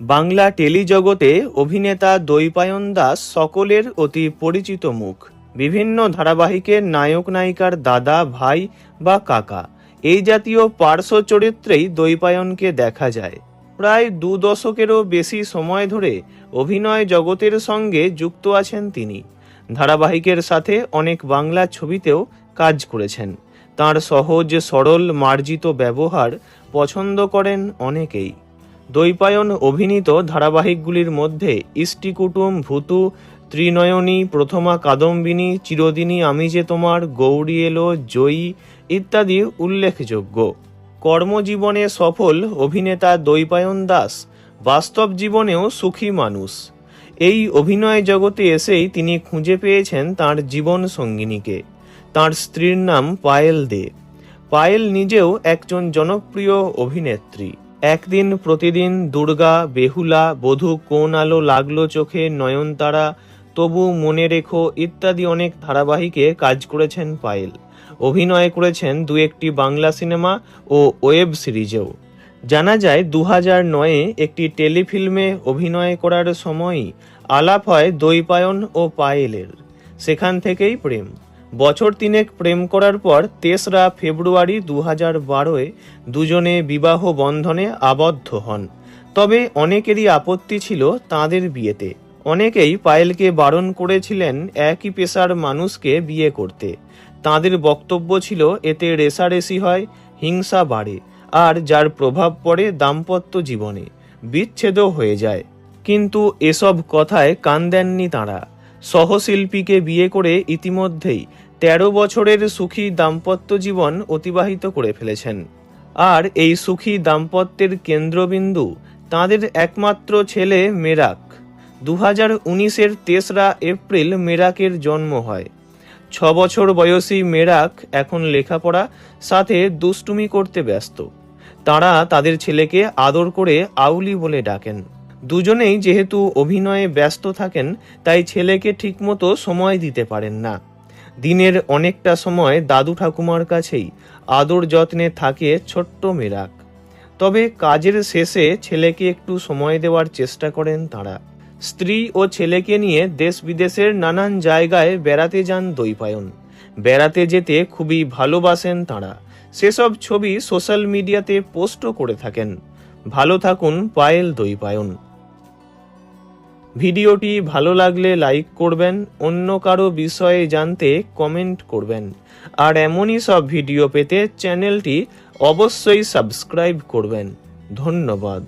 বাংলা টেলিজগতে অভিনেতা দৈপায়ন দাস সকলের অতি পরিচিত মুখ। বিভিন্ন ধারাবাহিকের নায়ক নায়িকার দাদা, ভাই বা কাকা এই জাতীয় পার্শ্ব চরিত্রেই দৈপায়নকে দেখা যায়। প্রায় 2 দশকেরও বেশি সময় ধরে অভিনয় জগতের সঙ্গে যুক্ত আছেন তিনি। ধারাবাহিকের সাথে অনেক বাংলা ছবিতেও কাজ করেছেন। তাঁর সহজ সরল মার্জিত ব্যবহার পছন্দ করেন অনেকেই। দৈপায়ন অভিনীত ধারাবাহিকগুলির মধ্যে ইষ্টিকুটুম, ভূতু, ত্রিনয়নী, প্রথমা কাদম্বিনী, চিরদিনই আমি যে তোমার, গৌরী এলো, জয়ী ইত্যাদি উল্লেখযোগ্য। কর্মজীবনে সফল অভিনেতা দৈপায়ন দাস বাস্তব জীবনেও সুখী মানুষ। এই অভিনয় জগতে এসেই তিনি খুঁজে পেয়েছেন তাঁর জীবন সঙ্গিনীকে। তাঁর স্ত্রীর নাম পায়েল দে। পায়েল নিজেও একজন জনপ্রিয় অভিনেত্রী। একদিন প্রতিদিন, দুর্গা, বেহুলা, বধূ, কোন আলো লাগলো চোখে, নয়নতারা, তবু মনে রেখো ইত্যাদি অনেক ধারাবাহিকে কাজ করেছেন পায়েল। অভিনয় করেছেন 2-1টি বাংলা সিনেমা ও ওয়েব সিরিজেও। জানা যায় 2009-এ একটি টেলিফিল্মে অভিনয় করার সময়ই আলাপ হয় দৈপায়ন ও পায়েলের। সেখান থেকেই প্রেম। বছর 3 প্রেম করার পর 3রা ফেব্রুয়ারি 2012-এ দুজনে বিবাহ বন্ধনে আবদ্ধ হন। তবে অনেকেরই আপত্তি ছিল তাঁদের বিয়েতে। অনেকেই পায়েলকে বারণ করেছিলেন একই পেশার মানুষকে বিয়ে করতে। তাঁদের বক্তব্য ছিল এতে রেষারেষি হয়, হিংসা বাড়ে, আর যার প্রভাব পড়ে দাম্পত্য জীবনে, বিচ্ছেদও হয়ে যায়। কিন্তু এসব কথায় কান দেননি তাঁরা। সহশিল্পীকে বিয়ে করে ইতিমধ্যেই 13 বছরের সুখী দাম্পত্য জীবন অতিবাহিত করে ফেলেছেন। আর এই সুখী দাম্পত্যের কেন্দ্রবিন্দু তাঁদের একমাত্র ছেলে মেরাক। 2019-এর 3রা এপ্রিল মেরাকের জন্ম হয়। 6 বছর বয়সী মেরাক এখন লেখাপড়া সাথে দুষ্টুমি করতে ব্যস্ত। তাঁরা তাদের ছেলেকে আদর করে আউলি বলে ডাকেন। দুজনেই যেহেতু অভিনয়ে ব্যস্ত থাকেন, তাই ছেলেকে ঠিকমতো সময় দিতে পারেন না। দিনের অনেকটা সময় দাদু ঠাকুমার কাছেই আদর যত্নে থাকে ছোট্ট মেরাক। তবে কাজের শেষে ছেলেকে একটু সময় দেওয়ার চেষ্টা করেন তাঁরা। স্ত্রী ও ছেলেকে নিয়ে দেশ বিদেশের নানান জায়গায় বেড়াতে যান দৈপায়ন। বেড়াতে যেতে খুবই ভালোবাসেন তাঁরা। সেসব ছবি সোশ্যাল মিডিয়াতে পোস্টও করে থাকেন। ভালো থাকুন পায়েল দৈপায়ন। ভিডিওটি ভালো লাগলে লাইক করবেন, অন্য কারো বিষয়ে জানতে কমেন্ট করবেন। আর এমনই সব ভিডিও পেতে চ্যানেলটি অবশ্যই সাবস্ক্রাইব করবেন। ধন্যবাদ।